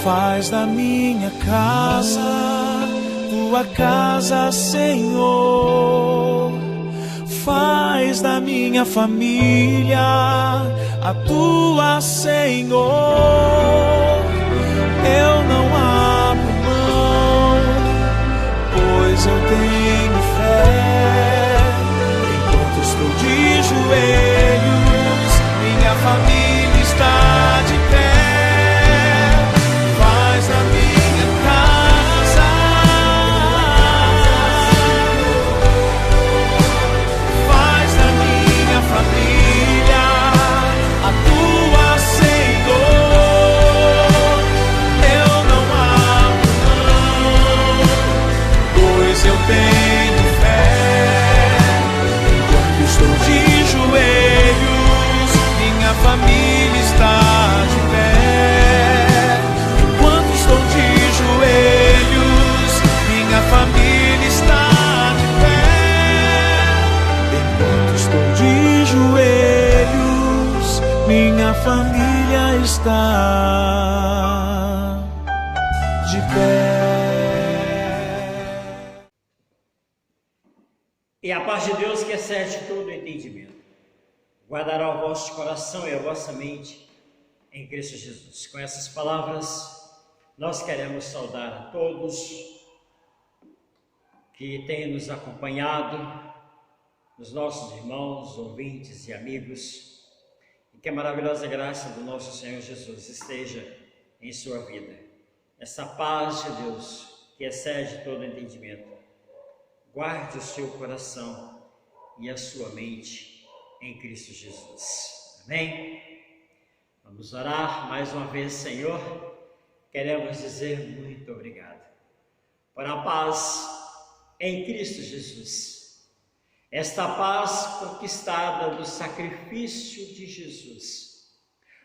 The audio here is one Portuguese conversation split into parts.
Faz da minha casa tua casa, Senhor. Faz da minha família a tua, Senhor. Eu não abro mão, pois eu tenho fé. Enquanto estou de joelhos, minha família está de pé. Faz da minha casa, faz da minha família a tua, Senhor. Eu não abro mão, pois eu tenho fé. Enquanto estou de joelhos, minha família está de pé. Enquanto estou de joelhos, minha família está de pé. Enquanto estou de joelhos, minha família está de pé. E a paz de Deus, que excede todo entendimento, guardará o vosso coração e a vossa mente em Cristo Jesus. Com essas palavras, nós queremos saudar a todos que têm nos acompanhado, os nossos irmãos, ouvintes e amigos, e que a maravilhosa graça do nosso Senhor Jesus esteja em sua vida. Essa paz de Deus, que excede todo entendimento, guarde o seu coração e a sua mente em Cristo Jesus. Amém? Vamos orar mais uma vez, Senhor. Queremos dizer muito obrigado por a paz em Cristo Jesus. Esta paz conquistada do sacrifício de Jesus,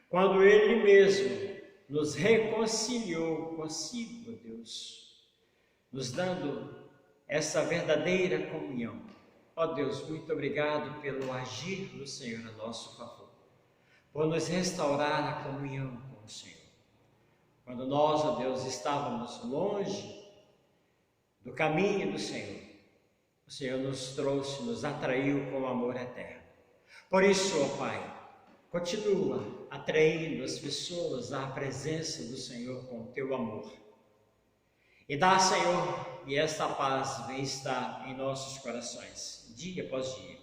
quando Ele mesmo nos reconciliou consigo, Deus, nos dando essa verdadeira comunhão. Ó Deus, muito obrigado pelo agir do Senhor a nosso favor, por nos restaurar a comunhão com o Senhor. Quando nós, ó Deus, estávamos longe do caminho do Senhor, o Senhor nos trouxe, nos atraiu com amor eterno. Por isso, ó Pai, continua atraindo as pessoas à presença do Senhor com o teu amor. E dá, Senhor, e esta paz vem estar em nossos corações, dia após dia,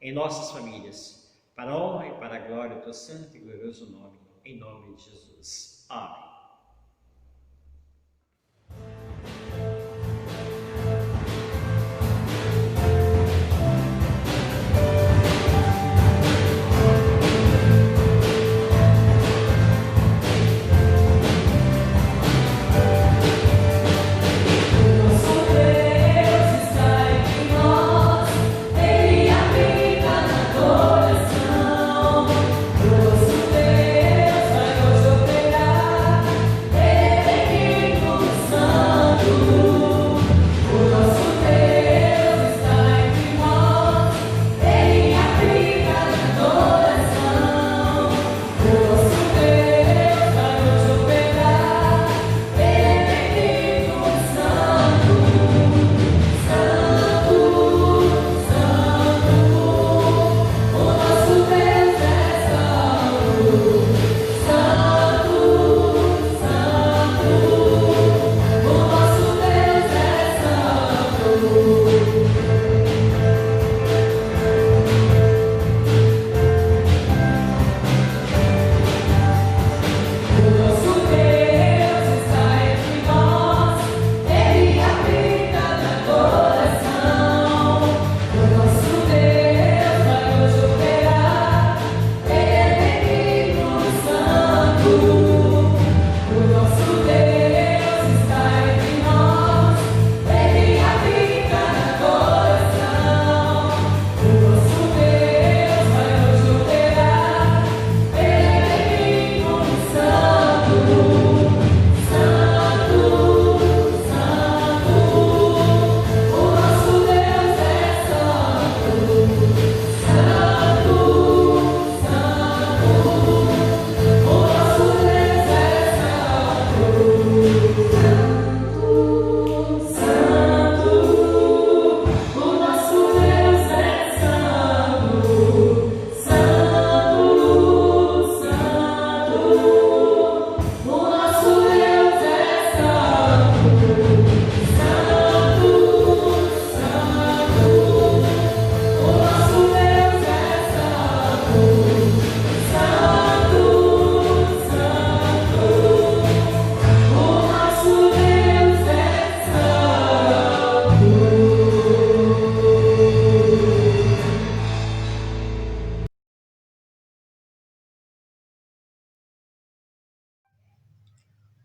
em nossas famílias, para a honra e para a glória do teu santo e glorioso nome, em nome de Jesus. Amém. Nosso Deus vai hoje operar.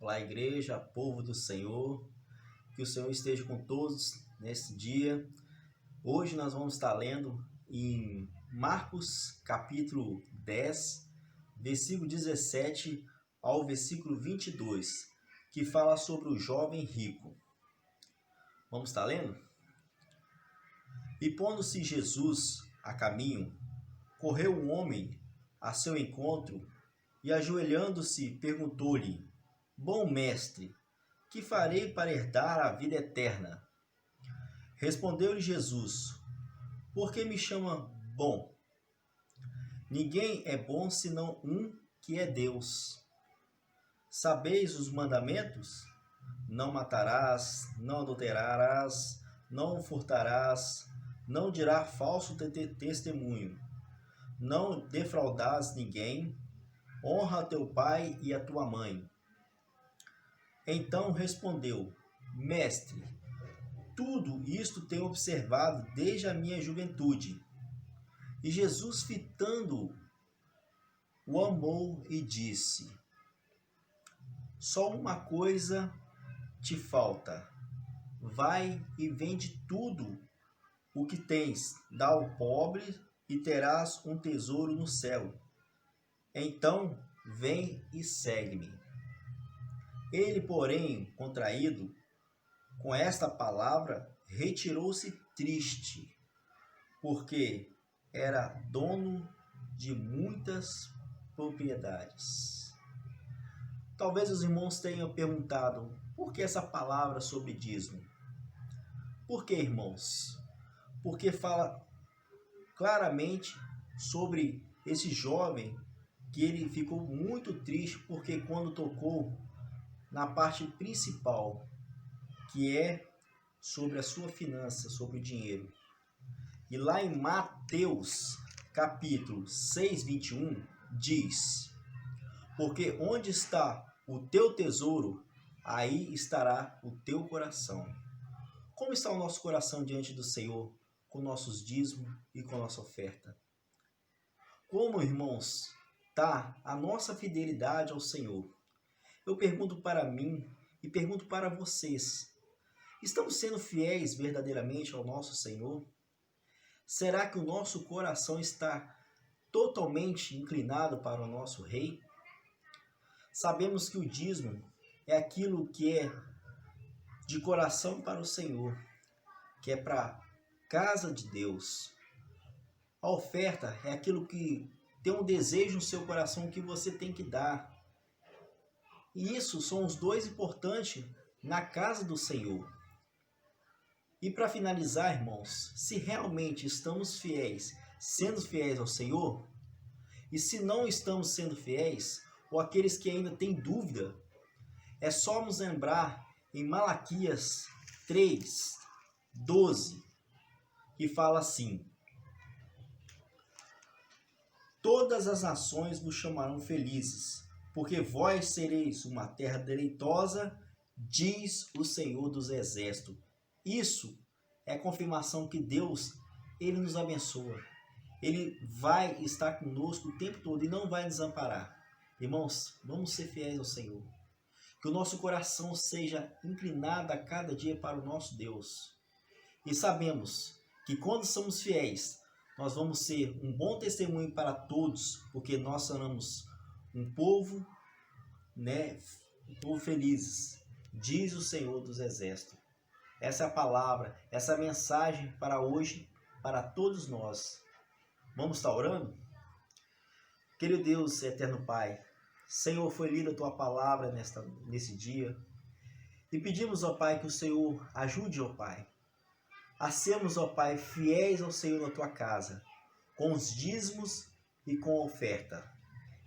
Olá, igreja, povo do Senhor, que o Senhor esteja com todos nesse dia. Hoje nós vamos estar lendo em Marcos capítulo 10, versículo 17 ao versículo 22, que fala sobre o jovem rico. Vamos estar lendo? E pondo-se Jesus a caminho, correu um homem a seu encontro e, ajoelhando-se, perguntou-lhe: Bom mestre, que farei para herdar a vida eterna? Respondeu-lhe Jesus: Por que me chama bom? Ninguém é bom senão um, que é Deus. Sabeis os mandamentos? Não matarás, não adulterarás, não furtarás, não dirás falso testemunho, não defraudarás ninguém, honra teu pai e a tua mãe. Então respondeu: Mestre, tudo isto tenho observado desde a minha juventude. E Jesus, fitando-o, o amou e disse: Só uma coisa te falta. Vai e vende tudo o que tens, dá ao pobre e terás um tesouro no céu. Então vem e segue-me. Ele, porém, contraído com esta palavra, retirou-se triste, porque era dono de muitas propriedades. Talvez os irmãos tenham perguntado: por que essa palavra sobre dízimo? Por que, irmãos? Porque fala claramente sobre esse jovem, que ele ficou muito triste porque quando tocou na parte principal, que é sobre a sua finança, sobre o dinheiro. E lá em Mateus, capítulo 6, 21, diz: Porque onde está o teu tesouro, aí estará o teu coração. Como está o nosso coração diante do Senhor, com nossos dízimos e com nossa oferta? Como, irmãos, está a nossa fidelidade ao Senhor? Eu pergunto para mim e pergunto para vocês: estamos sendo fiéis verdadeiramente ao nosso Senhor? Será que o nosso coração está totalmente inclinado para o nosso Rei? Sabemos que o dízimo é aquilo que é de coração para o Senhor, que é para a casa de Deus. A oferta é aquilo que tem um desejo no seu coração que você tem que dar. E isso são os dois importantes na casa do Senhor. E para finalizar, irmãos, se realmente estamos fiéis, sendo fiéis ao Senhor, e se não estamos sendo fiéis, ou aqueles que ainda têm dúvida, é só nos lembrar em Malaquias 3, 12, que fala assim: Todas as nações vos chamarão felizes, porque vós sereis uma terra deleitosa, diz o Senhor dos Exércitos. Isso é confirmação que Deus, Ele nos abençoa. Ele vai estar conosco o tempo todo e não vai nos desamparar. Irmãos, vamos ser fiéis ao Senhor. Que o nosso coração seja inclinado a cada dia para o nosso Deus. E sabemos que quando somos fiéis, nós vamos ser um bom testemunho para todos, porque nós seremos um povo, um povo felizes, diz o Senhor dos Exércitos. Essa é a palavra, essa é a mensagem para hoje, para todos nós. Vamos estar orando? Querido Deus, eterno Pai, Senhor, foi lida a Tua palavra nesse dia. E pedimos, ó Pai, que o Senhor ajude, ó Pai, a sermos, ó Pai, fiéis ao Senhor na Tua casa, com os dízimos e com a oferta.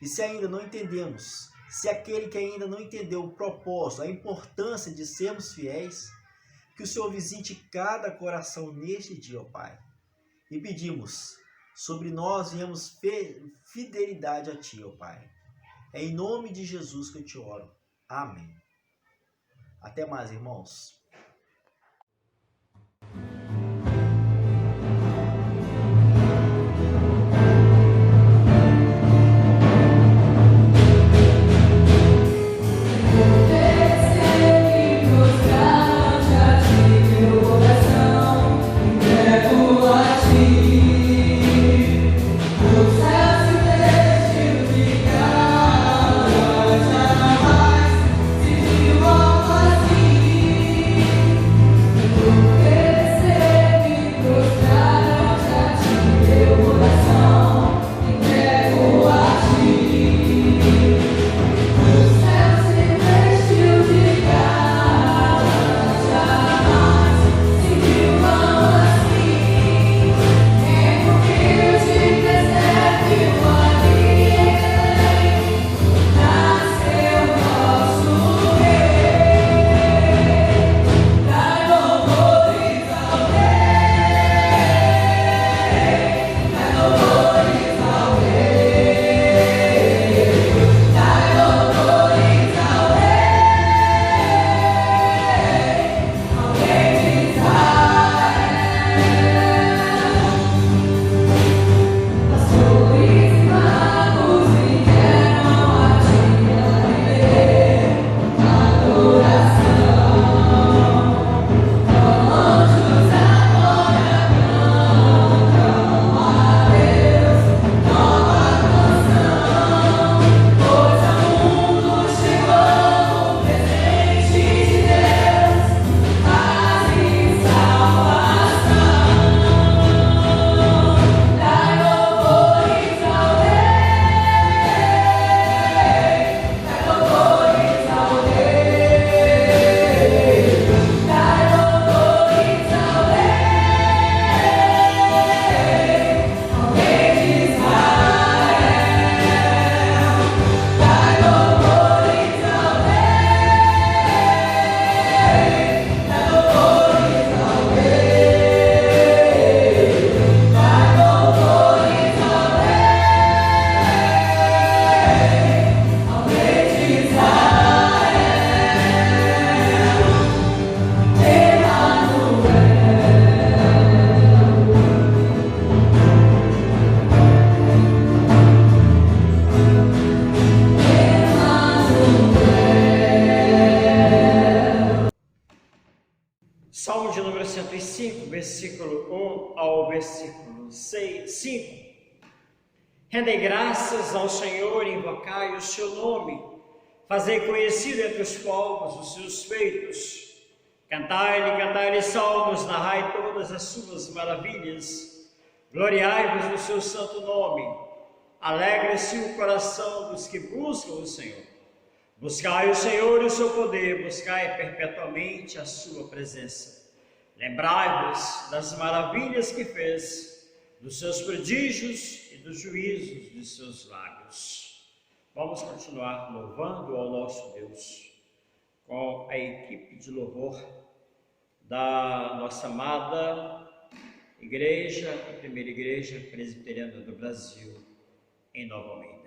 E se ainda não entendemos, se aquele que ainda não entendeu o propósito, a importância de sermos fiéis, que o Senhor visite cada coração neste dia, ó Pai. E pedimos, sobre nós viemos fidelidade a Ti, ó Pai. É em nome de Jesus que eu te oro. Amém. Até mais, irmãos. 105, versículo 1 ao versículo 5. Rendei graças ao Senhor, invocai o seu nome, fazei conhecido entre os povos os seus feitos. Cantai-lhe salmos, narrai todas as suas maravilhas. Gloriai-vos no seu santo nome. Alegre-se o coração dos que buscam o Senhor. Buscai o Senhor e o seu poder, buscai perpetuamente a sua presença. Lembrai-vos das maravilhas que fez, dos seus prodígios e dos juízos de seus lábios. Vamos continuar louvando ao nosso Deus com a equipe de louvor da nossa amada igreja, a primeira igreja presbiteriana do Brasil, em Nova Almeida.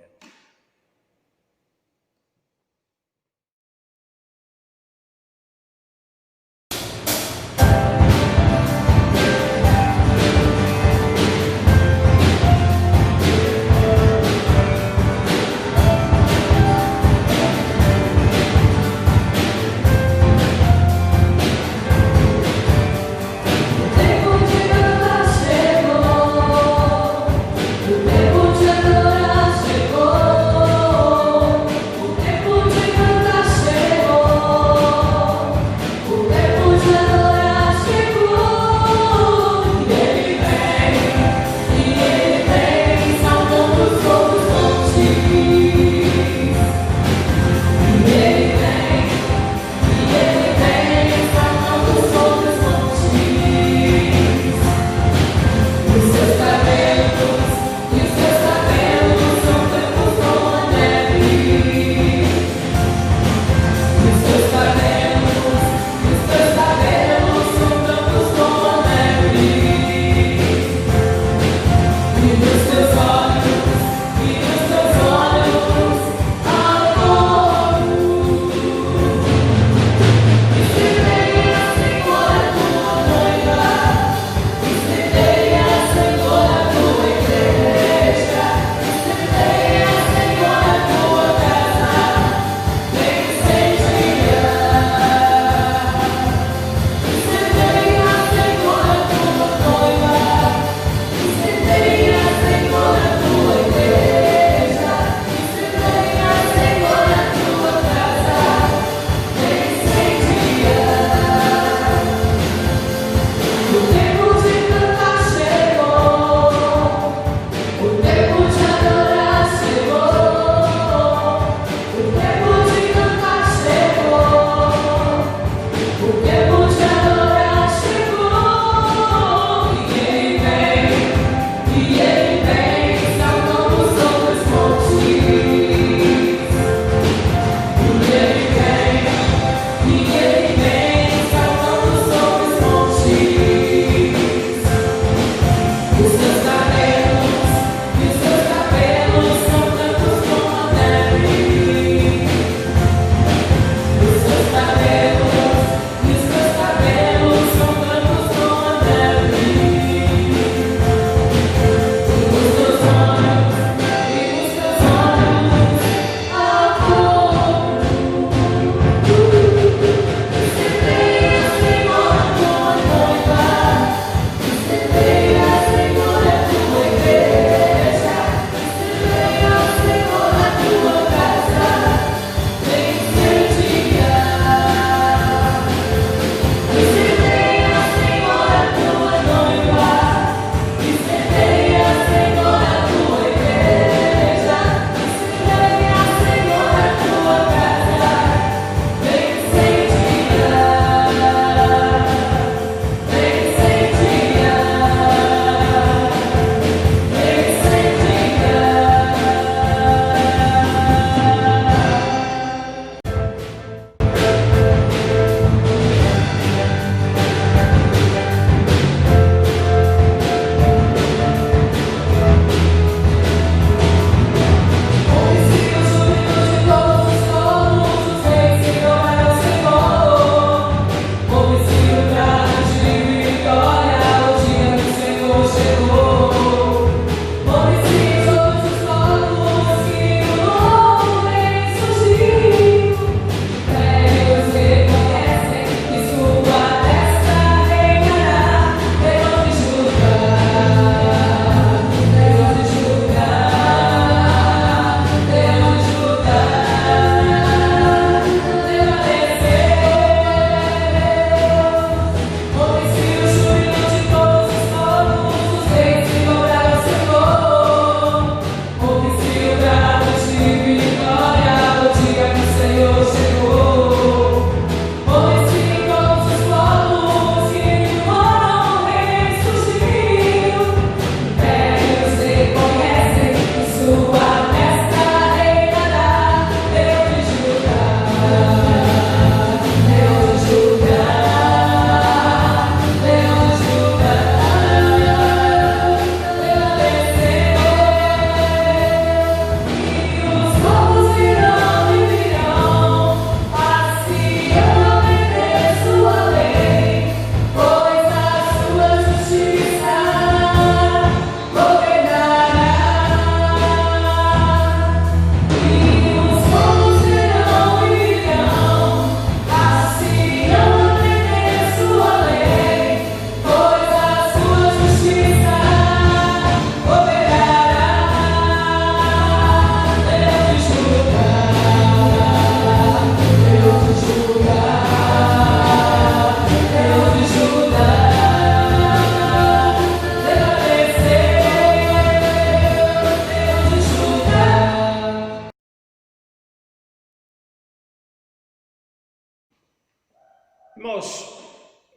Irmãos,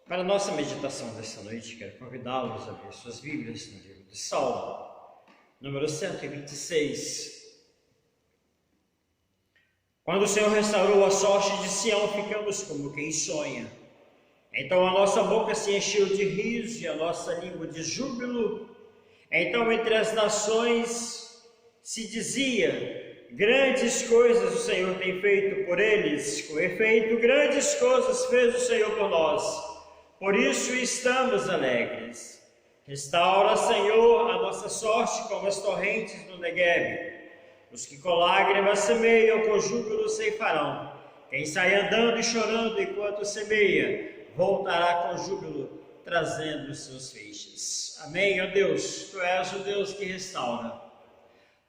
para a nossa meditação desta noite, quero convidá-los a abrir suas Bíblias no livro de Salmo, número 126. Quando o Senhor restaurou a sorte de Sião, ficamos como quem sonha. Então a nossa boca se encheu de riso e a nossa língua de júbilo. Então entre as nações se dizia: grandes coisas o Senhor tem feito por eles. Com efeito, grandes coisas fez o Senhor por nós. Por isso estamos alegres. Restaura, Senhor, a nossa sorte como as torrentes do Neguebe. Os que com lágrimas semeiam, com júbilo ceifarão. Quem sai andando e chorando enquanto semeia, voltará com júbilo, trazendo os seus feixes. Amém, ó Deus, Tu és o Deus que restaura.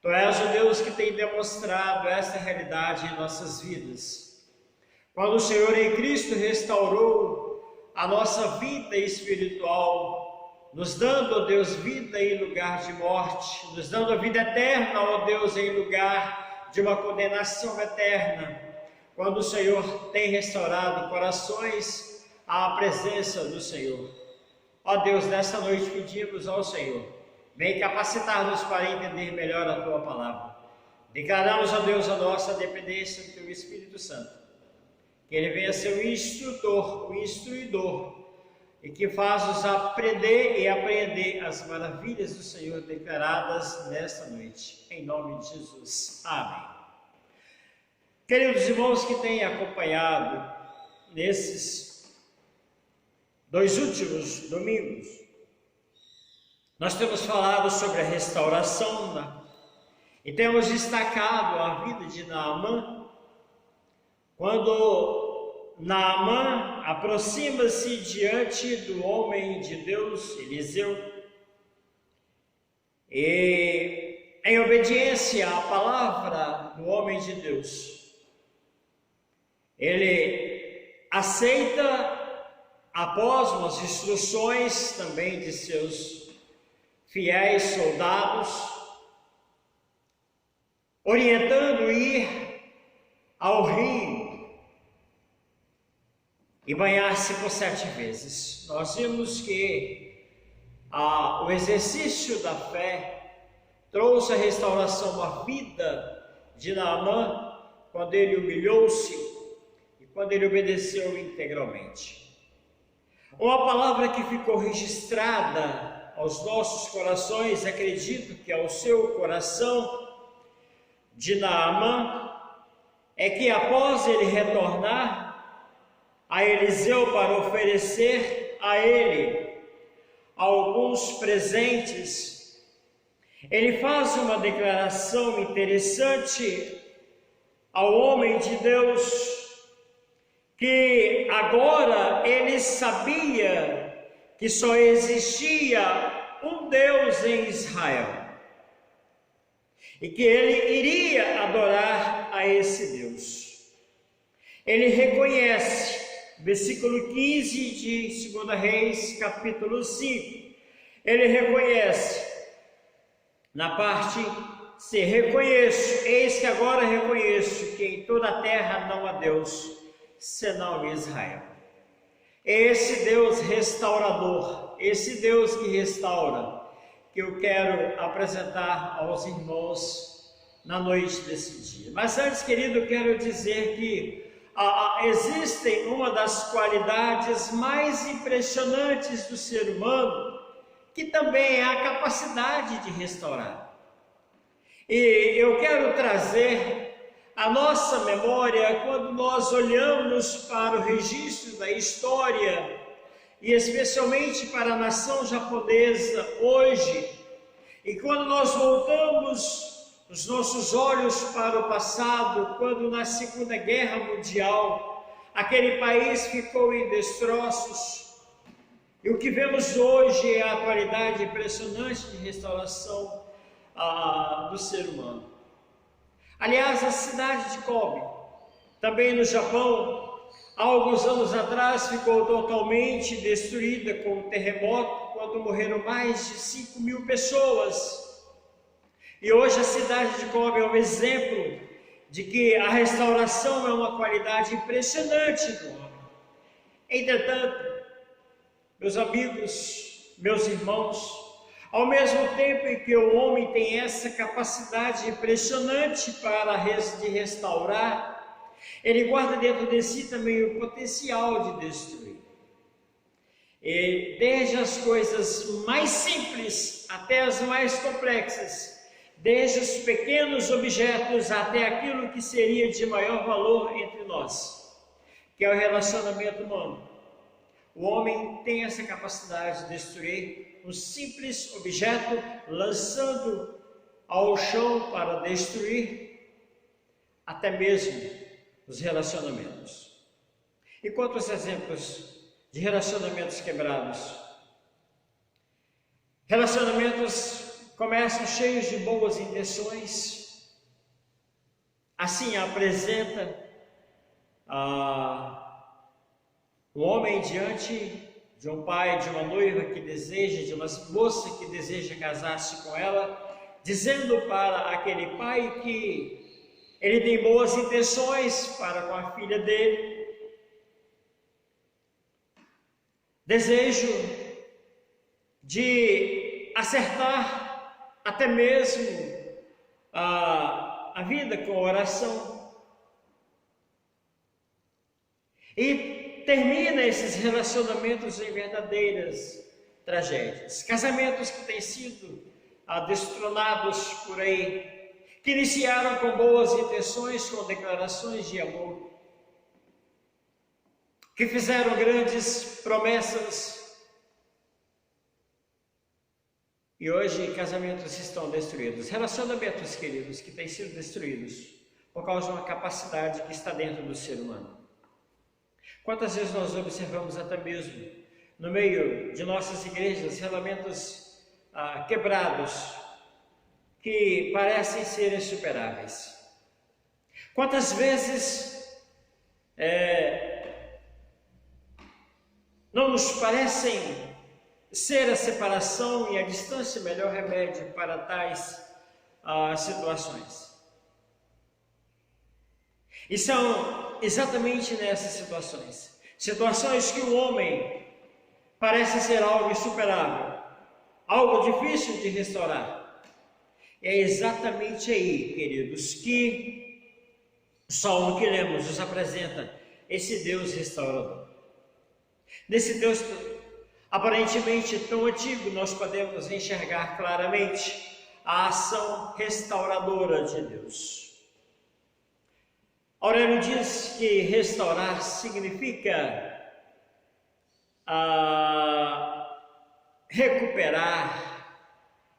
Tu és o Deus que tem demonstrado essa realidade em nossas vidas. Quando o Senhor em Cristo restaurou a nossa vida espiritual, nos dando, ó Deus, vida em lugar de morte, nos dando a vida eterna, ó Deus, em lugar de uma condenação eterna. Quando o Senhor tem restaurado corações à presença do Senhor. Ó Deus, nesta noite pedimos ao Senhor, vem capacitar-nos para entender melhor a Tua palavra. Declaramos, ó Deus, a nossa dependência do Teu Espírito Santo. Que Ele venha ser o instrutor, o instruidor, e que faz-nos aprender e apreender as maravilhas do Senhor declaradas nesta noite. Em nome de Jesus. Amém. Queridos irmãos que têm acompanhado nesses 2 últimos domingos, nós temos falado sobre a restauração e temos destacado a vida de Naamã, quando Naamã aproxima-se diante do homem de Deus, Eliseu, e em obediência à palavra do homem de Deus, ele aceita, após umas instruções também de seus fiéis soldados, orientando ir ao rio e banhar-se por 7 vezes. Nós vimos que o exercício da fé trouxe a restauração à vida de Naamã quando ele humilhou-se e quando ele obedeceu integralmente. Uma palavra que ficou registrada aos nossos corações, acredito que ao seu coração, de Naamã, é que após ele retornar a Eliseu para oferecer a ele alguns presentes, ele faz uma declaração interessante ao homem de Deus, que agora ele sabia que só existia um Deus em Israel e que ele iria adorar a esse Deus. Ele reconhece, versículo 15 de 2 Reis, capítulo 5, ele reconhece, na parte se reconheço, eis que agora reconheço que em toda a terra não há Deus, senão em Israel. Esse Deus restaurador, esse Deus que restaura, que eu quero apresentar aos irmãos na noite desse dia. Mas antes, querido, eu quero dizer que existem uma das qualidades mais impressionantes do ser humano, que também é a capacidade de restaurar. E eu quero trazer à nossa memória, quando nós olhamos para o registro da história, e especialmente para a nação japonesa hoje, e quando nós voltamos os nossos olhos para o passado, quando na Segunda Guerra Mundial aquele país ficou em destroços, e o que vemos hoje é a atualidade impressionante de restauração do ser humano. Aliás, a cidade de Kobe, também no Japão, há alguns anos atrás ficou totalmente destruída com um terremoto, quando morreram mais de 5.000 pessoas. E hoje a cidade de Kobe é um exemplo de que a restauração é uma qualidade impressionante do homem. Entretanto, meus amigos, meus irmãos, ao mesmo tempo em que o homem tem essa capacidade impressionante de restaurar, ele guarda dentro de si também o potencial de destruir. E desde as coisas mais simples até as mais complexas, desde os pequenos objetos até aquilo que seria de maior valor entre nós, que é o relacionamento humano. O homem tem essa capacidade de destruir um simples objeto, lançando ao chão para destruir até mesmo os relacionamentos. E quantos exemplos de relacionamentos quebrados? Relacionamentos começam cheios de boas intenções, assim apresenta o homem diante de um pai, de uma noiva que deseja, de uma moça que deseja casar-se com ela, dizendo para aquele pai que ele tem boas intenções para com a filha dele, desejo de acertar até mesmo a vida com oração, e termina esses relacionamentos em verdadeiras tragédias, casamentos que têm sido destronados por aí, que iniciaram com boas intenções, com declarações de amor, que fizeram grandes promessas, e hoje casamentos estão destruídos, relacionamentos, queridos, que têm sido destruídos por causa de uma capacidade que está dentro do ser humano. Quantas vezes nós observamos até mesmo no meio de nossas igrejas relamentos quebrados que parecem ser insuperáveis? Quantas vezes não nos parecem ser a separação e a distância o melhor remédio para tais situações? E são exatamente nessas situações que o homem parece ser algo insuperável, algo difícil de restaurar. E é exatamente aí, queridos, que o Salmo que lemos nos apresenta esse Deus restaurador. Nesse Deus aparentemente tão antigo, nós podemos enxergar claramente a ação restauradora de Deus. Aurélio diz que restaurar significa recuperar,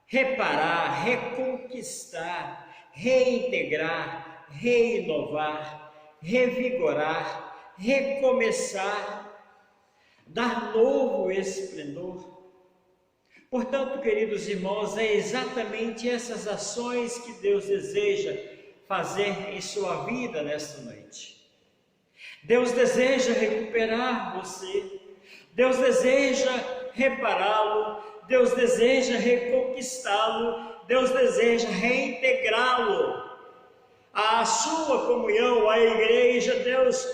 reparar, reconquistar, reintegrar, reinovar, revigorar, recomeçar, dar novo esplendor. Portanto, queridos irmãos, é exatamente essas ações que Deus deseja fazer em sua vida nesta noite. Deus deseja recuperar você, Deus deseja repará-lo, Deus deseja reconquistá-lo, Deus deseja reintegrá-lo à sua comunhão, à igreja. Deus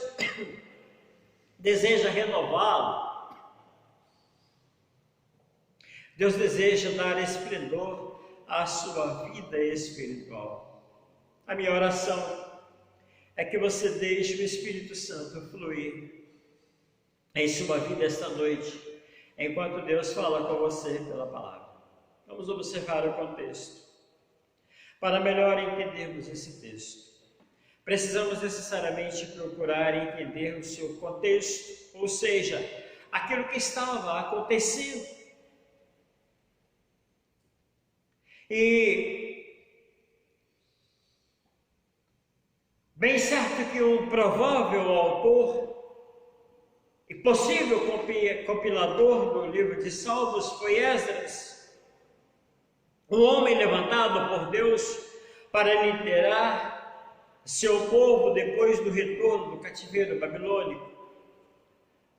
deseja renová-lo. Deus deseja dar esplendor à sua vida espiritual. A minha oração é que você deixe o Espírito Santo fluir em sua vida esta noite, enquanto Deus fala com você pela palavra. Vamos observar o contexto. Para melhor entendermos esse texto, precisamos necessariamente procurar entender o seu contexto, ou seja, aquilo que estava acontecendo. E bem certo que um provável autor e possível compilador do livro de Salmos foi Esdras, um homem levantado por Deus para liderar seu povo depois do retorno do cativeiro babilônico,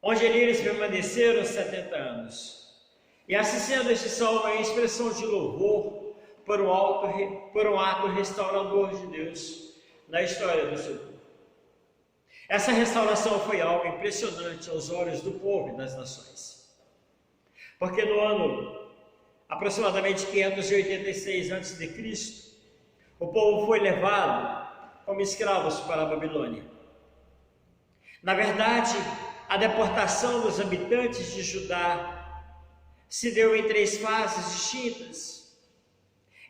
onde eles permaneceram 70 anos. E assim sendo, este salmo é a expressão de louvor por um ato restaurador de Deus na história do seu povo. Essa restauração foi algo impressionante aos olhos do povo e das nações. Porque no ano aproximadamente 586 a.C., o povo foi levado como escravos para a Babilônia. Na verdade, a deportação dos habitantes de Judá se deu em 3 fases distintas.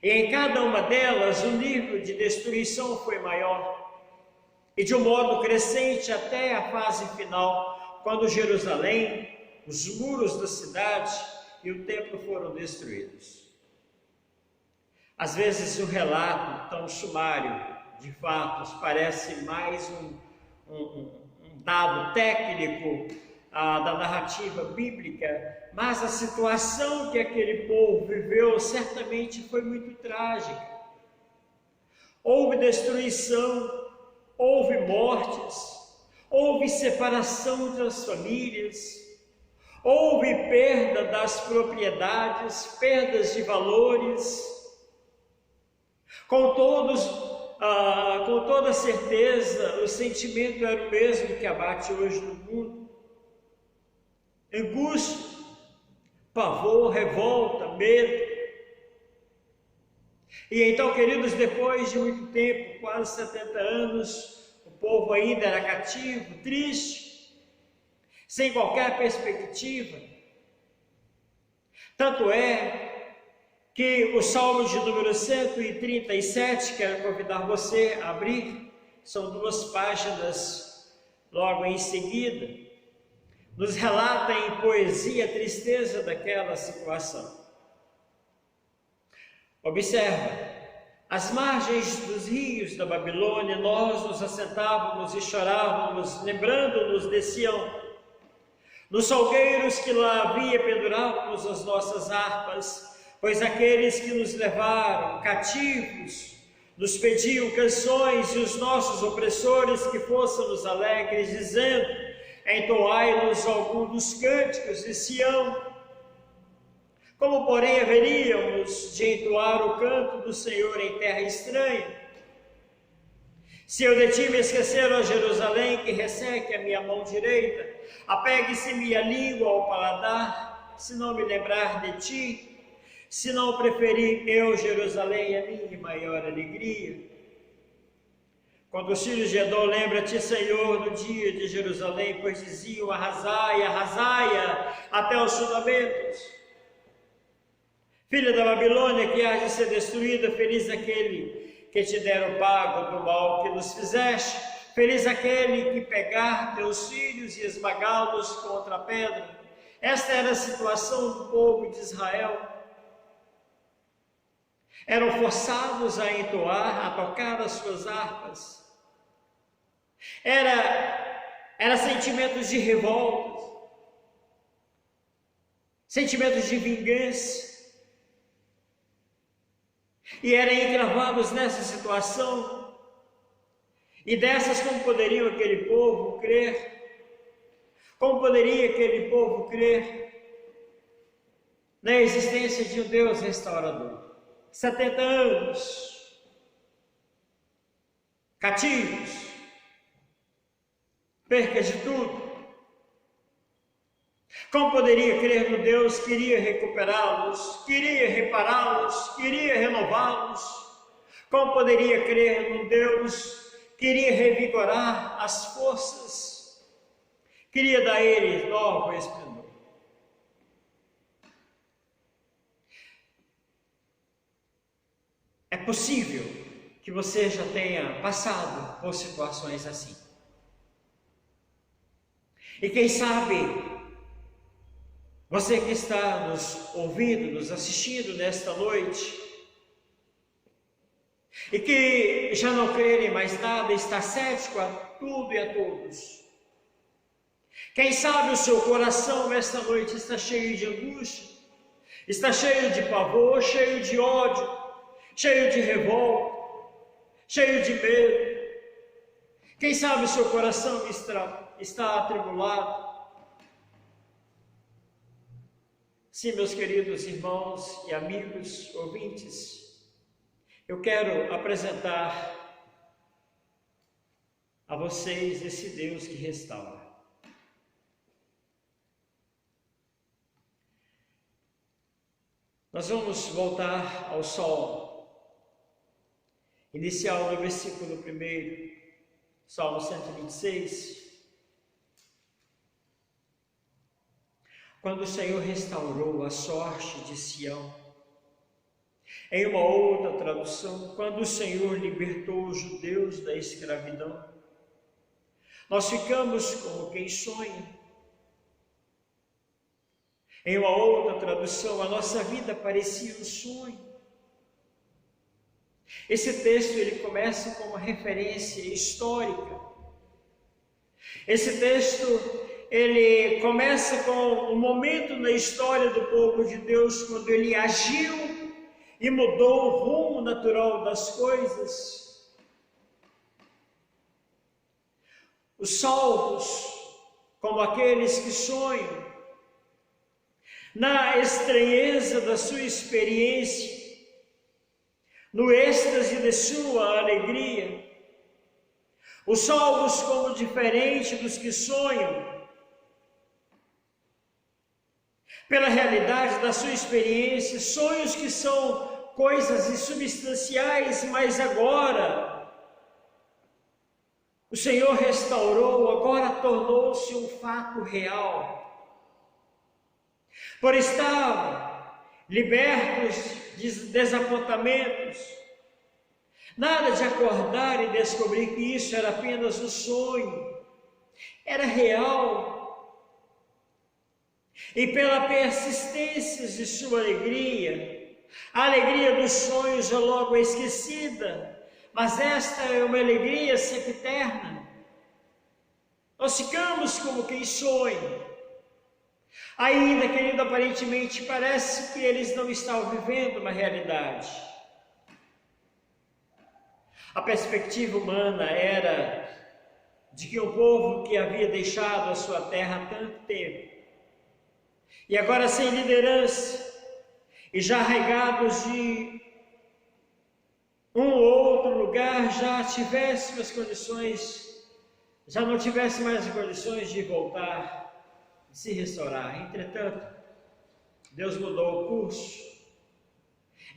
E em cada uma delas, o nível de destruição foi maior. E de um modo crescente até a fase final, quando Jerusalém, os muros da cidade e o templo foram destruídos. Às vezes o relato tão sumário de fatos parece mais um dado técnico da narrativa bíblica, mas a situação que aquele povo viveu certamente foi muito trágica. Houve destruição, houve mortes, houve separação das famílias, houve perda das propriedades, perdas de valores. Com toda certeza, o sentimento era o mesmo que abate hoje no mundo: angústia, pavor, revolta, medo. E então, queridos, depois de muito tempo, quase 70 anos, o povo ainda era cativo, triste, sem qualquer perspectiva. Tanto é que o Salmo de número 137, quero convidar você a abrir, são 2 páginas logo em seguida, nos relata em poesia a tristeza daquela situação. Observa: às margens dos rios da Babilônia, nós nos assentávamos e chorávamos, lembrando-nos de Sião. Nos salgueiros que lá havia, pendurávamos as nossas harpas, pois aqueles que nos levaram cativos nos pediam canções, e os nossos opressores que fôssemos alegres, dizendo: entoai-nos algum dos cânticos de Sião. Como, porém, haveríamos de entoar o canto do Senhor em terra estranha? Se eu de ti me esquecer, ó Jerusalém, que resseque a minha mão direita, apegue-se minha língua ao paladar, se não me lembrar de ti, se não preferir eu, Jerusalém, a minha maior alegria. Quando os filhos de Edom, lembra-te, Senhor, do dia de Jerusalém, pois diziam: arrasai, arrasai-a até os fundamentos. Filha da Babilônia, que há de ser destruída, feliz aquele que te der o pago do mal que nos fizeste, feliz aquele que pegar teus filhos e esmagá-los contra a pedra. Esta era a situação do povo de Israel. Eram forçados a entoar, a tocar as suas harpas. Era sentimentos de revolta, sentimentos de vingança. E eram encravados nessa situação. E dessas, como poderiam aquele povo crer? Como poderia aquele povo crer na existência de um Deus restaurador? 70 anos, cativos, perca de tudo. Como poderia crer no Deus que iria recuperá-los, queria repará-los, queria renová-los? Como poderia crer no Deus que iria revigorar as forças, queria dar a ele novo esplendor? É possível que você já tenha passado por situações assim. E quem sabe, você que está nos ouvindo, nos assistindo nesta noite, e que já não crê em mais nada, está cético a tudo e a todos. Quem sabe o seu coração nesta noite está cheio de angústia, está cheio de pavor, cheio de ódio, cheio de revolta, cheio de medo. Quem sabe o seu coração está atribulado. Sim, meus queridos irmãos e amigos ouvintes, eu quero apresentar a vocês esse Deus que restaura. Nós vamos voltar ao Sol, inicial no versículo 1, Salmo 126. Quando o Senhor restaurou a sorte de Sião. Em uma outra tradução, quando o Senhor libertou os judeus da escravidão. Nós ficamos como quem sonha. Em uma outra tradução, a nossa vida parecia um sonho. Esse texto ele começa com uma referência histórica. Esse texto ele começa com um momento na história do povo de Deus quando ele agiu e mudou o rumo natural das coisas. Os salvos, como aqueles que sonham, na estranheza da sua experiência, no êxtase de sua alegria. Os salvos, como diferente dos que sonham, pela realidade da sua experiência, sonhos que são coisas insubstanciais, mas agora o Senhor restaurou, agora tornou-se um fato real. Por estar libertos de desapontamentos, nada de acordar e descobrir que isso era apenas um sonho, era real. E pela persistência de sua alegria, a alegria dos sonhos é logo esquecida, mas esta é uma alegria sempiterna. Nós ficamos como quem sonha. Ainda, querido, aparentemente parece que eles não estavam vivendo uma realidade. A perspectiva humana era de que um povo que havia deixado a sua terra há tanto tempo, e agora sem liderança, e já arraigados de um ou outro lugar, já tivesse as condições, já não tivesse mais as condições de voltar, de se restaurar. Entretanto, Deus mudou o curso.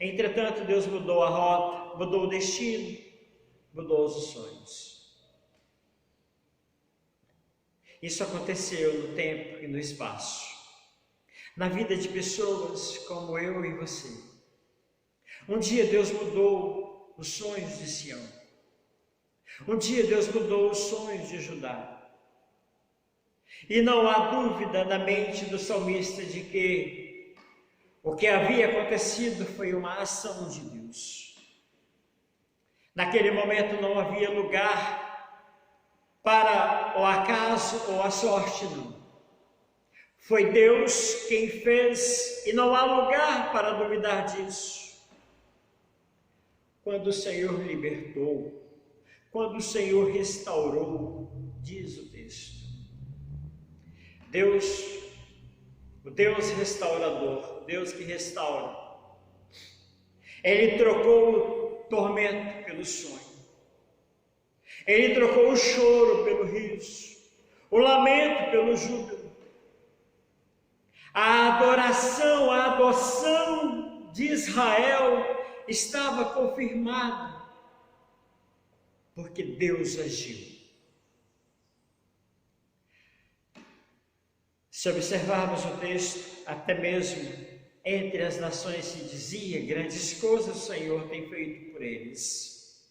Entretanto, Deus mudou a rota, mudou o destino, mudou os sonhos. Isso aconteceu no tempo e no espaço. Na vida de pessoas como eu e você. Um dia Deus mudou os sonhos de Sião. Um dia Deus mudou os sonhos de Judá. E não há dúvida na mente do salmista de que o que havia acontecido foi uma ação de Deus. Naquele momento não havia lugar para o acaso ou a sorte, não. Foi Deus quem fez e não há lugar para duvidar disso. Quando o Senhor libertou, quando o Senhor restaurou, diz o texto. Deus, o Deus restaurador, o Deus que restaura, Ele trocou o tormento pelo sonho. Ele trocou o choro pelo riso, o lamento pelo júbilo. A adoração, a adoção de Israel estava confirmada, porque Deus agiu. Se observarmos o texto, até mesmo entre as nações se dizia: grandes coisas o Senhor tem feito por eles.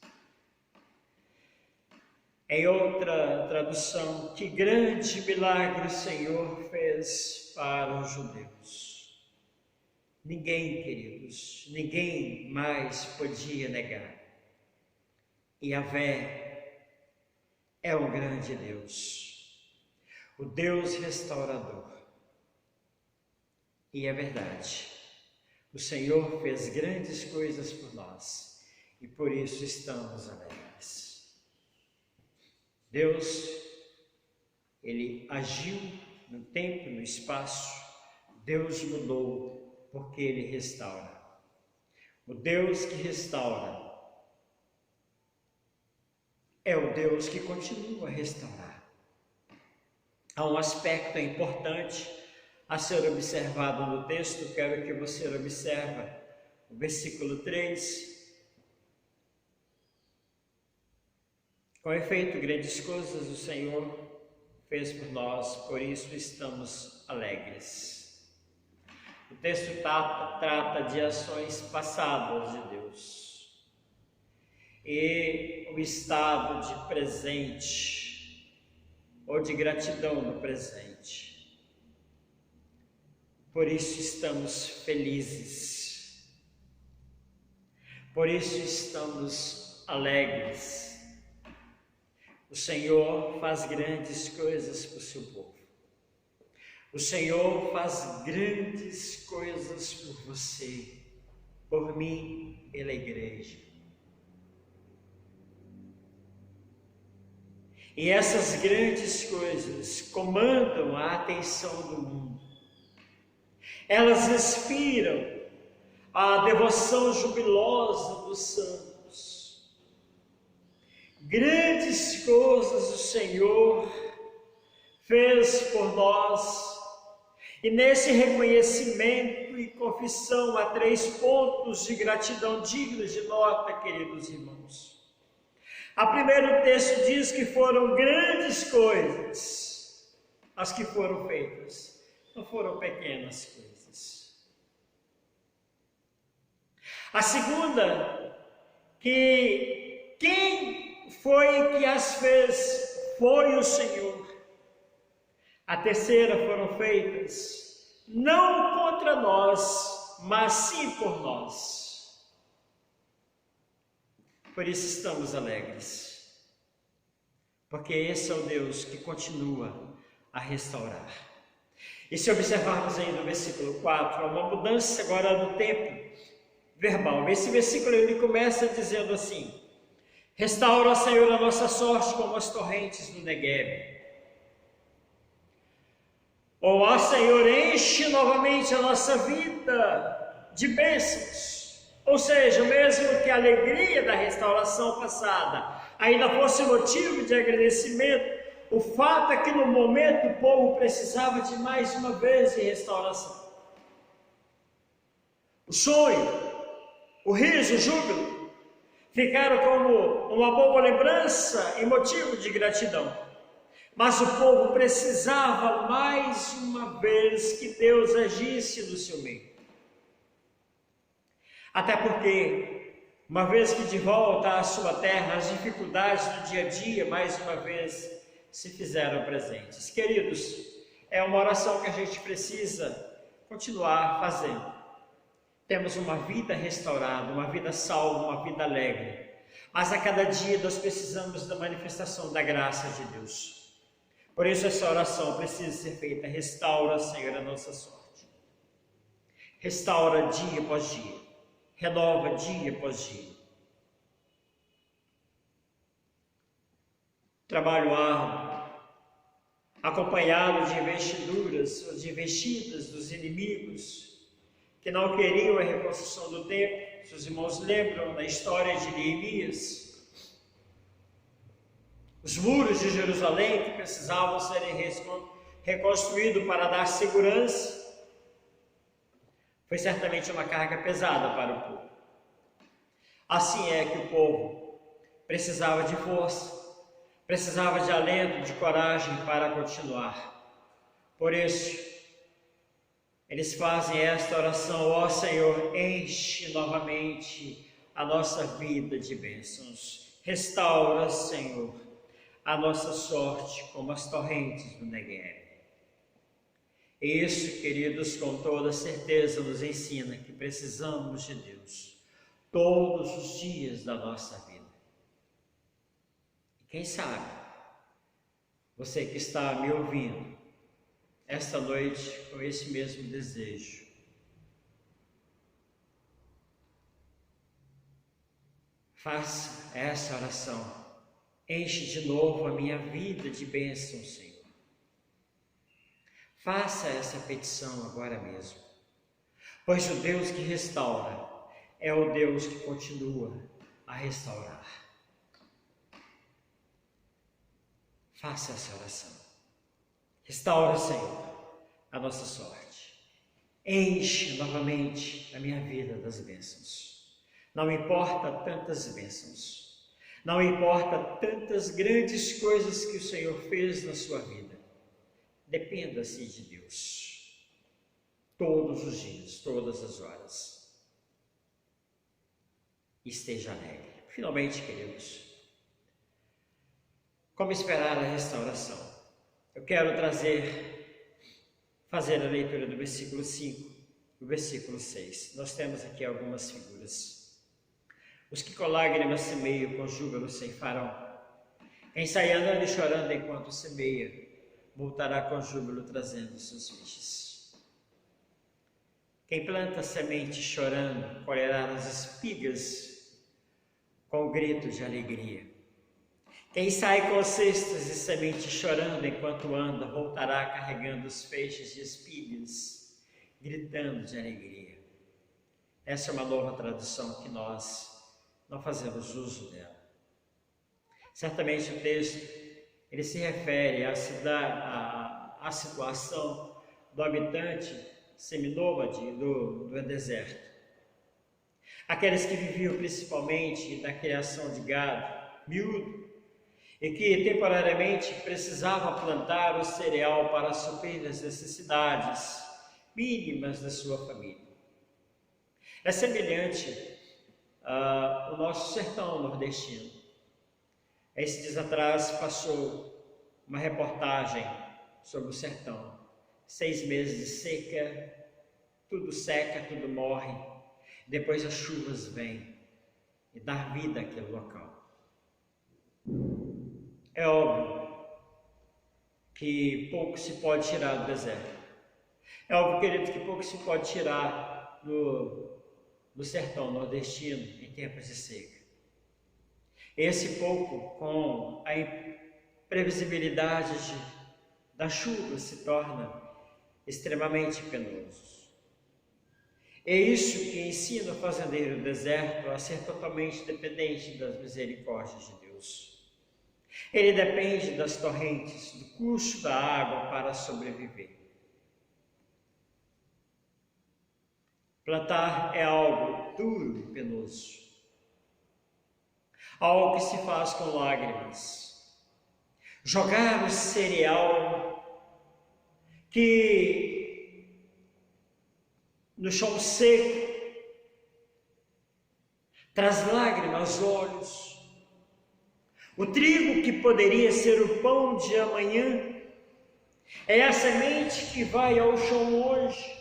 Em outra tradução, que grande milagre o Senhor fez para os judeus. Ninguém, queridos, ninguém mais podia negar. Yahvé é um grande Deus, o Deus restaurador. E é verdade, o Senhor fez grandes coisas por nós e por isso estamos alegres. Deus, Ele agiu no tempo e no espaço. Deus mudou porque Ele restaura. O Deus que restaura é o Deus que continua a restaurar. Há um aspecto importante a ser observado no texto, quero que você observe o versículo 3. Com efeito, grandes coisas o Senhor fez por nós, por isso estamos alegres. O texto trata de ações passadas de Deus e o estado de presente ou de gratidão no presente. Por isso estamos felizes, por isso estamos alegres. O Senhor faz grandes coisas para o seu povo. O Senhor faz grandes coisas por você, por mim, pela igreja. E essas grandes coisas comandam a atenção do mundo. Elas inspiram a devoção jubilosa dos santos. Grandes coisas o Senhor fez por nós, e nesse reconhecimento e confissão há 3 pontos de gratidão dignos de nota, queridos irmãos. A primeiro texto diz que foram grandes coisas as que foram feitas, não foram pequenas coisas. A segunda, que quem foi que as fez? Foi o Senhor. A terceira, foram feitas não contra nós, mas sim por nós. Por isso estamos alegres, porque esse é o Deus que continua a restaurar. E se observarmos aí no versículo 4, há uma mudança agora do tempo verbal. Esse versículo ele começa dizendo assim: restaura, Senhor, a nossa sorte como as torrentes do Negueb. Ou, ó Senhor, enche novamente a nossa vida de bênçãos. Ou seja, mesmo que a alegria da restauração passada ainda fosse motivo de agradecimento, o fato é que no momento o povo precisava de mais uma vez de restauração. O sonho, o riso, o júbilo ficaram como uma boa lembrança e motivo de gratidão. Mas o povo precisava mais uma vez que Deus agisse no seu meio. Até porque, uma vez que de volta à sua terra, as dificuldades do dia a dia, mais uma vez, se fizeram presentes. Queridos, é uma oração que a gente precisa continuar fazendo. Temos uma vida restaurada, uma vida salva, uma vida alegre. Mas a cada dia nós precisamos da manifestação da graça de Deus. Por isso essa oração precisa ser feita. Restaura, Senhor, a nossa sorte. Restaura dia após dia. Renova dia após dia. Trabalho árduo, acompanhado de investiduras, de investidas dos inimigos, que não queriam a reconstrução do templo. Se os irmãos lembram da história de Neemias, os muros de Jerusalém que precisavam serem reconstruídos para dar segurança, foi certamente uma carga pesada para o povo. Assim é que o povo precisava de força, precisava de alento, de coragem para continuar. Por isso, eles fazem esta oração: ó Senhor, enche novamente a nossa vida de bênçãos. Restaura, Senhor, a nossa sorte como as torrentes do Negueb. Isso, queridos, com toda certeza nos ensina que precisamos de Deus todos os dias da nossa vida. E quem sabe, você que está me ouvindo esta noite com esse mesmo desejo, faça essa oração. Enche de novo a minha vida de bênção, Senhor. Faça essa petição agora mesmo, pois o Deus que restaura é o Deus que continua a restaurar. faça essa oração. Restaura, Senhor, a nossa sorte. Enche novamente a minha vida das bênçãos. Não importa tantas bênçãos. Não importa tantas grandes coisas que o Senhor fez na sua vida. Dependa-se de Deus. Todos os dias, todas as horas. Esteja alegre. Finalmente, queridos, como esperar a restauração? Eu quero fazer a leitura do versículo 5 e o versículo 6. Nós temos aqui algumas figuras. Os que com lágrimas semeiam, com júbilo ceifarão. Quem sai andando e chorando enquanto semeia, voltará com júbilo trazendo seus feixes. Quem planta semente chorando, colherá as espigas com grito de alegria. Quem sai com cestas de semente chorando enquanto anda, voltará carregando os feixes de espigas, gritando de alegria. Essa é uma nova tradução que nós não fazemos uso dela. Certamente o texto, ele se refere à situação do habitante seminômade do deserto. Aqueles que viviam principalmente da criação de gado, miúdo, e que temporariamente precisava plantar o cereal para suprir as necessidades mínimas da sua família. É semelhante ao nosso sertão nordestino. Esses dias atrás passou uma reportagem sobre o sertão. 6 meses de seca, tudo morre. Depois as chuvas vêm e dá vida àquele local. É óbvio que pouco se pode tirar do deserto. É óbvio, querido, que pouco se pode tirar do sertão nordestino em tempos de seca. Esse pouco, com a imprevisibilidade da chuva, se torna extremamente penoso. É isso que ensina o fazendeiro do deserto a ser totalmente dependente das misericórdias de Deus. Ele depende das torrentes, do curso da água para sobreviver. Plantar é algo duro e penoso. Algo que se faz com lágrimas. Jogar o cereal que no chão seco traz lágrimas aos olhos. O trigo que poderia ser o pão de amanhã é a semente que vai ao chão hoje.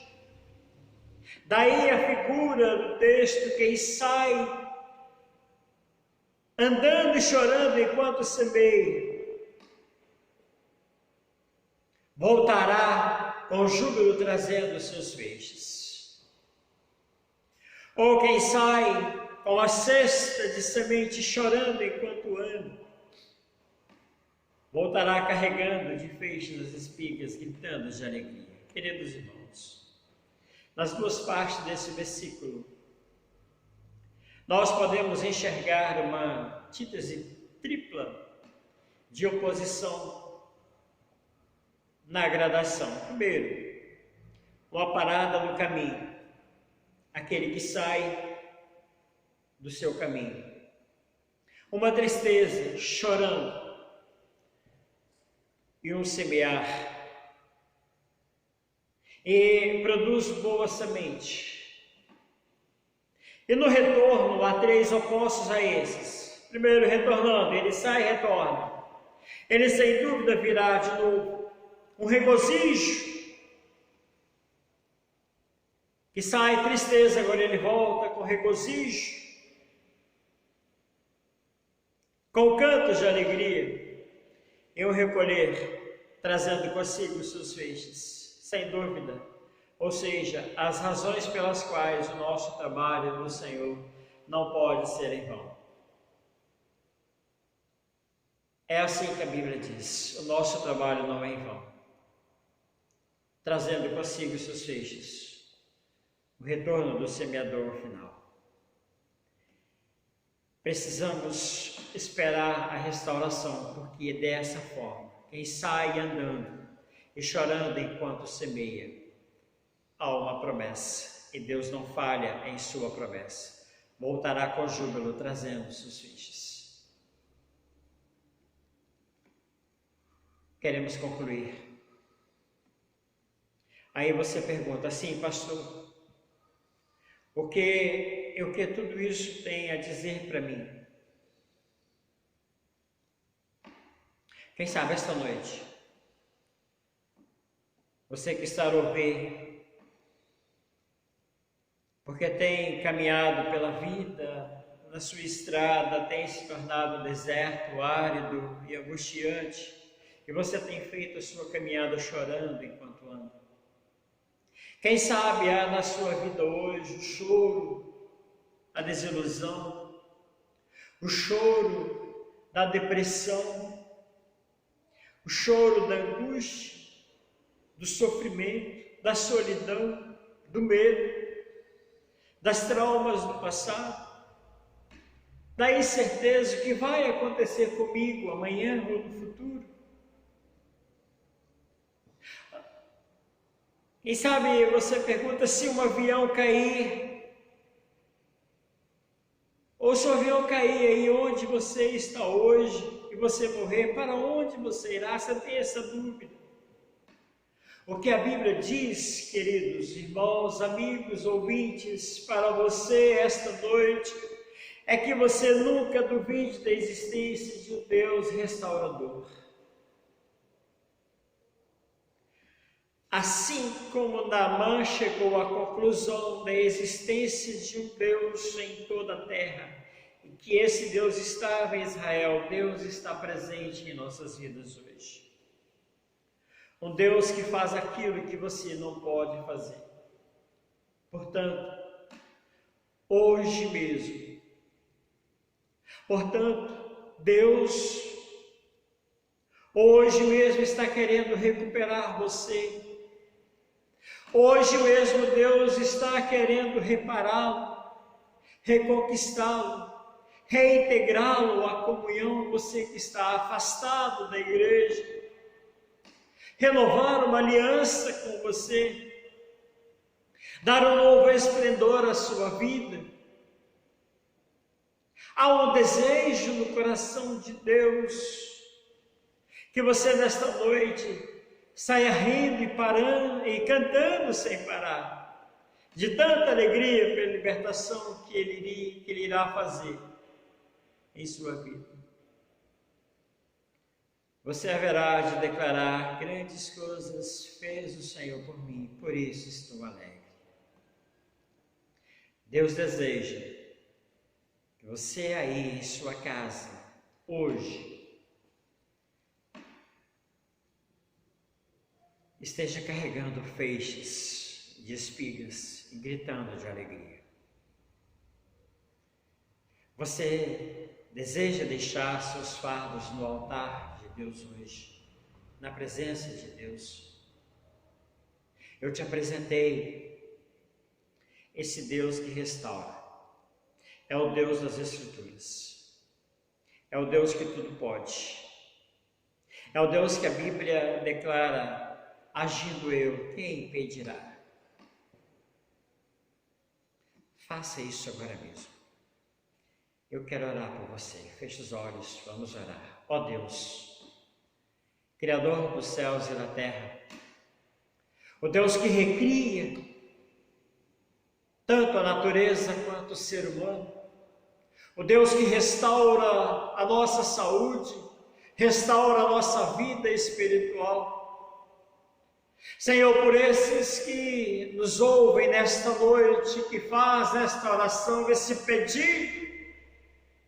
Daí a figura do texto, quem sai andando e chorando enquanto semeia, voltará com júbilo trazendo seus feixes. Ou quem sai com a cesta de semente chorando enquanto anda, voltará carregando de feixes as espigas, gritando de alegria. Queridos irmãos, nas duas partes desse versículo, nós podemos enxergar uma antítese tripla de oposição na gradação. Primeiro, uma parada no caminho, aquele que sai do seu caminho. Uma tristeza, chorando, e um semear, e produz boa semente. E no retorno há 3 opostos a esses. Primeiro, retornando, ele sai e retorna. Ele sem dúvida virá de novo. Um regozijo, que sai tristeza, agora ele volta com regozijo, com cantos de alegria. E o recolher, trazendo consigo os seus feixes, sem dúvida. Ou seja, as razões pelas quais o nosso trabalho no Senhor não pode ser em vão. É assim que a Bíblia diz: o nosso trabalho não é em vão, trazendo consigo os seus feixes, o retorno do semeador final. Precisamos esperar a restauração, porque dessa forma quem sai andando e chorando enquanto semeia. Há uma promessa, e Deus não falha em sua promessa. Voltará com júbilo, trazendo seus filhos. Queremos concluir. Aí você pergunta, sim, pastor, o que tudo isso tem a dizer para mim? Quem sabe esta noite, você que está a ouvir, porque tem caminhado pela vida, na sua estrada tem se tornado deserto, árido e angustiante, e você tem feito a sua caminhada chorando enquanto anda. Quem sabe há na sua vida hoje o choro, a desilusão, o choro da depressão, o choro da angústia, do sofrimento, da solidão, do medo, das traumas do passado, da incerteza do que vai acontecer comigo amanhã ou no futuro. Quem sabe você pergunta se um avião cair, ou se o avião cair aí onde você está hoje e você morrer, para onde você irá? Você tem essa dúvida. O que a Bíblia diz, queridos irmãos, amigos, ouvintes, para você esta noite, é que você nunca duvide da existência de um Deus restaurador. Assim como Naamã chegou à conclusão da existência de um Deus em toda a terra, e que esse Deus estava em Israel, Deus está presente em nossas vidas hoje. Um Deus que faz aquilo que você não pode fazer. Portanto, hoje mesmo, Deus hoje mesmo está querendo recuperar você. Hoje mesmo Deus está querendo repará-lo, reconquistá-lo, reintegrá-lo à comunhão, você que está afastado da igreja. Renovar uma aliança com você, dar um novo esplendor à sua vida. Há um desejo no coração de Deus, que você nesta noite saia rindo e parando e cantando sem parar, de tanta alegria pela libertação que Ele irá fazer em sua vida. Você haverá de declarar: grandes coisas fez o Senhor por mim, por isso estou alegre. Deus deseja que você aí em sua casa, hoje, esteja carregando feixes de espigas e gritando de alegria. Você deseja deixar seus fardos no altar de Deus hoje, na presença de Deus? Eu te apresentei esse Deus que restaura. É o Deus das Escrituras. É o Deus que tudo pode. É o Deus que a Bíblia declara: agindo eu, quem impedirá? Faça isso agora mesmo. Eu quero orar por você. Feche os olhos, vamos orar. Ó Deus, Criador dos céus e da terra, o Deus que recria tanto a natureza quanto o ser humano, o Deus que restaura a nossa saúde, restaura a nossa vida espiritual. Senhor, por esses que nos ouvem nesta noite, que faz esta oração, esse pedido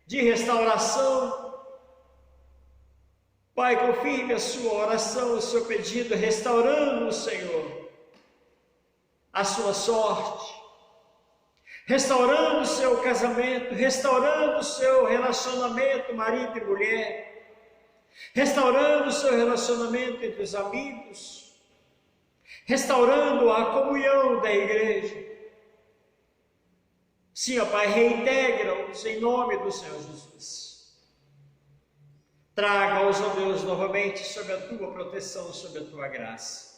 de restauração, Pai, confirme a sua oração, o seu pedido, restaurando, Senhor, a sua sorte, restaurando o seu casamento, restaurando o seu relacionamento marido e mulher, restaurando o seu relacionamento entre os amigos, restaurando a comunhão da igreja. Sim, ó Pai, reintegra-os em nome do Senhor Jesus. Traga-os, ó Deus, novamente sob a tua proteção, sob a tua graça.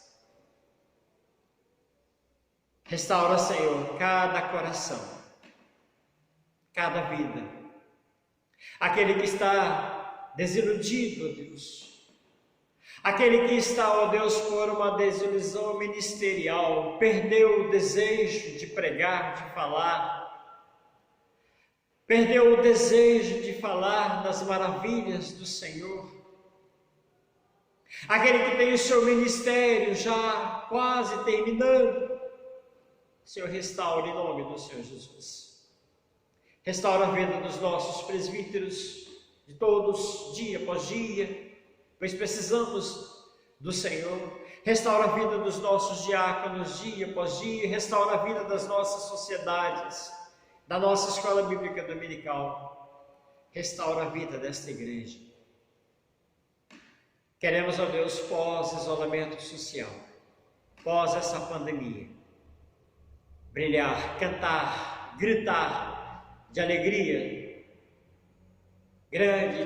Restaura, Senhor, cada coração, cada vida. Aquele que está desiludido, ó Deus. Aquele que está, ó Deus, por uma desilusão ministerial, perdeu o desejo de pregar, de falar, perdeu o desejo de falar das maravilhas do Senhor. Aquele que tem o seu ministério já quase terminando, Senhor, restaure em nome do Senhor Jesus. Restaura a vida dos nossos presbíteros, de todos, dia após dia, pois precisamos do Senhor. Restaura a vida dos nossos diáconos, dia após dia. Restaura a vida das nossas sociedades, da nossa escola bíblica dominical. Restaura a vida desta igreja. Queremos, ó Deus, pós-isolamento social, pós essa pandemia, brilhar, cantar, gritar de alegria,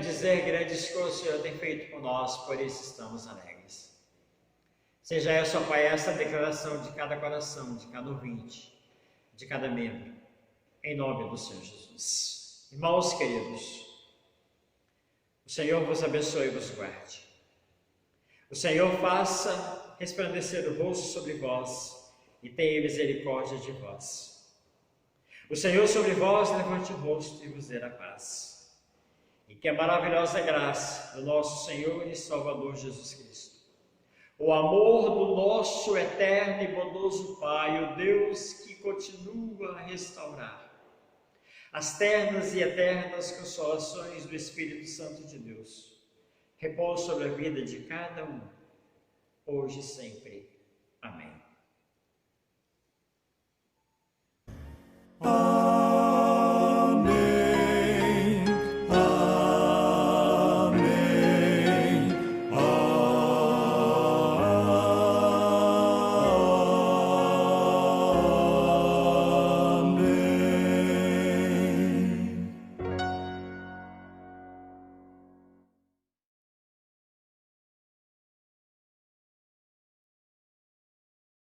dizer grandes coisas o Senhor tem feito por nós, por isso estamos alegres. Seja essa, ó Pai, essa declaração de cada coração, de cada ouvinte, de cada membro, em nome do Senhor Jesus. Irmãos queridos, o Senhor vos abençoe e vos guarde. O Senhor faça resplandecer o rosto sobre vós e tenha misericórdia de vós. O Senhor sobre vós levante o rosto e vos dê a paz. E que a maravilhosa graça do nosso Senhor e Salvador Jesus Cristo, o amor do nosso eterno e bondoso Pai, o Deus que continua a restaurar as ternas e eternas consolações do Espírito Santo de Deus, repouse sobre a vida de cada um, hoje e sempre. Amém.